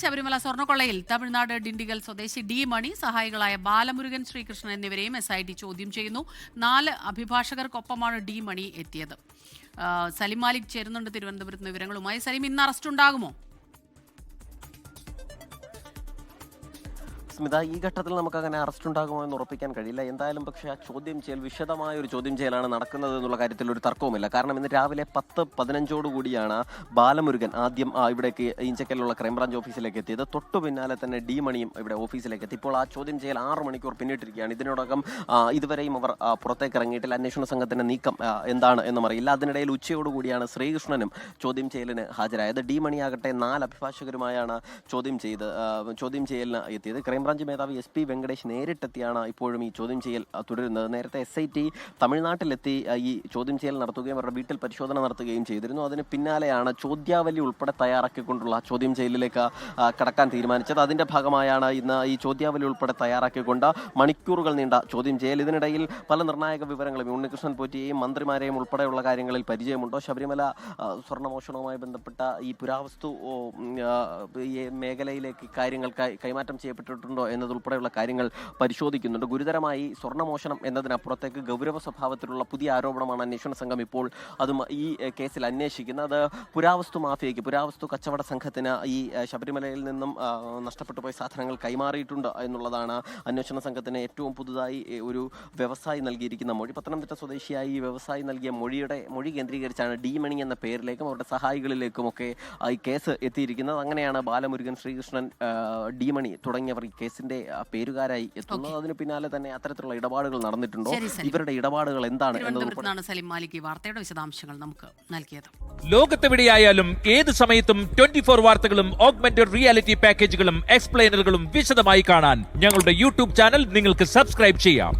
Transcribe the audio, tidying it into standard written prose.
ശബരിമല സ്വർണ്ണക്കൊള്ളയിൽ തമിഴ്നാട് ഡിണ്ടിഗൽ സ്വദേശി ഡി മണി, സഹായികളായ ബാലമുരുകൻ, ശ്രീകൃഷ്ണൻ എന്നിവരെയും SIT ചോദ്യം ചെയ്യുന്നു. 4 അഭിഭാഷകർക്കൊപ്പമാണ് ഡി മണി എത്തിയത്. സലിം മാലിക് ചേരുന്നുണ്ട് തിരുവനന്തപുരത്ത് നിന്ന് വിവരങ്ങളുമായി. സലിം, ഇന്ന് അറസ്റ്റ് ഉണ്ടാകുമോ? സ്മിത, ഈ ഘട്ടത്തിൽ നമുക്ക് അങ്ങനെ അറസ്റ്റ് ഉണ്ടാകുമോ എന്ന് ഉറപ്പിക്കാൻ കഴിയില്ല. എന്തായാലും പക്ഷേ ആ ചോദ്യം ചെയ്യൽ വിശദമായ ഒരു ചോദ്യം ചെയ്യലാണ് നടക്കുന്നത് എന്നുള്ള കാര്യത്തിൽ ഒരു തർക്കവുമില്ല. കാരണം ഇന്ന് രാവിലെ 10:15 ബാലമുരുകൻ ആദ്യം ഇവിടേക്ക് ഇഞ്ചക്കലിലുള്ള ക്രൈംബ്രാഞ്ച് ഓഫീസിലേക്ക് എത്തിയത്. തൊട്ടു പിന്നാലെ തന്നെ ഡി മണിയും ഇവിടെ ഓഫീസിലേക്ക് എത്തി. ഇപ്പോൾ ആ ചോദ്യം ചെയ്യൽ 6 മണിക്കൂർ പിന്നിട്ടിരിക്കുകയാണ്. ഇതിനോടകം ഇതുവരെയും അവർ പുറത്തേക്ക് ഇറങ്ങിയിട്ടില്ല. അന്വേഷണ സംഘത്തിന്റെ നീക്കം എന്താണ് എന്നും അറിയില്ല. അതിനിടയിൽ ഉച്ചയോടുകൂടിയാണ് ശ്രീകൃഷ്ണനും ചോദ്യം ചെയ്യലിന് ഹാജരായത്. ഡി മണിയാകട്ടെ 4 അഭിഭാഷകരുമായാണ് ചോദ്യം ചെയ്യലിന് എത്തിയത്. ക്രൈംബ്രാഞ്ച് മേധാവി SP വെങ്കടേഷ് നേരിട്ടെത്തിയാണ് ഇപ്പോഴും ഈ ചോദ്യം ചെയ്യൽ തുടരുന്നത്. നേരത്തെ SIT തമിഴ്നാട്ടിലെത്തി ഈ ചോദ്യം ചെയ്യൽ നടത്തുകയും അവരുടെ വീട്ടിൽ പരിശോധന നടത്തുകയും ചെയ്തിരുന്നു. അതിന് പിന്നാലെയാണ് ചോദ്യാവലി ഉൾപ്പെടെ തയ്യാറാക്കിക്കൊണ്ടുള്ള ചോദ്യം ചെയ്യലിലേക്ക് കടക്കാൻ തീരുമാനിച്ചത്. അതിന്റെ ഭാഗമായാണ് ഇന്ന് ഈ ചോദ്യാവലി ഉൾപ്പെടെ തയ്യാറാക്കിക്കൊണ്ട് മണിക്കൂറുകൾ നീണ്ട ചോദ്യം ചെയ്യൽ. ഇതിനിടയിൽ പല നിർണായക വിവരങ്ങളും ഉണ്ണികൃഷ്ണൻ പോറ്റിയെയും മന്ത്രിമാരെയും ഉൾപ്പെടെയുള്ള കാര്യങ്ങളിൽ പരിചയമുണ്ടോ, ശബരിമല സ്വർണ്ണമോഷണവുമായി ബന്ധപ്പെട്ട ഈ പുരാവസ്തു മേഖലയിലേക്ക് കാര്യങ്ങൾ കൈമാറ്റം ചെയ്യപ്പെട്ടിട്ടുണ്ടോ എന്നതുൾപ്പെടെയുള്ള കാര്യങ്ങൾ പരിശോധിക്കുന്നുണ്ട്. ഗുരുതരമായി സ്വർണ്ണമോഷണം എന്നതിനപ്പുറത്തേക്ക് ഗൗരവ സ്വഭാവത്തിലുള്ള പുതിയ ആരോപണമാണ് അന്വേഷണ സംഘം ഇപ്പോൾ അതും ഈ കേസിൽ അന്വേഷിക്കുന്നത്. അത് പുരാവസ്തു കച്ചവട സംഘത്തിന് ഈ ശബരിമലയിൽ നിന്നും നഷ്ടപ്പെട്ടു പോയ സാധനങ്ങൾ കൈമാറിയിട്ടുണ്ട് എന്നുള്ളതാണ് അന്വേഷണ സംഘത്തിന് ഏറ്റവും പുതുതായി ഒരു വ്യവസായി നൽകിയിരിക്കുന്ന മൊഴി. പത്തനംതിട്ട സ്വദേശിയായി ഈ വ്യവസായി നൽകിയ മൊഴി കേന്ദ്രീകരിച്ചാണ് ഡി മണി എന്ന പേരിലേക്കും അവരുടെ സഹായികളിലേക്കുമൊക്കെ ഈ കേസ് എത്തിയിരിക്കുന്നത്. അങ്ങനെയാണ് ബാലമുരുകൻ, ശ്രീകൃഷ്ണൻ, ഡി മണി തുടങ്ങിയവർ ഈ കേസിന്റെ പേരുകാരായി എത്തുന്നത്. അതിന് പിന്നാലെ തന്നെ അത്തരത്തിലുള്ള ഇടപാടുകൾ നടന്നിട്ടുണ്ടോ, ഇവരുടെ ഇടപാടുകൾ എന്താണ് എന്നതാണ് സലിം മാലിക് ഈ വാർത്തയുടെ വിശദാംശങ്ങൾ നമുക്ക് നൽകിയത്. ലോകത്തെവിടെയായാലും ഏത് സമയത്തും 24 വാർത്തകളും ഓഗ്മെന്റഡ് റിയാലിറ്റി പാക്കേജുകളും എക്സ്പ്ലെയിനറുകളും വിശദമായി കാണാൻ ഞങ്ങളുടെ YouTube ചാനൽ നിങ്ങൾക്ക് സബ്സ്ക്രൈബ് ചെയ്യാം.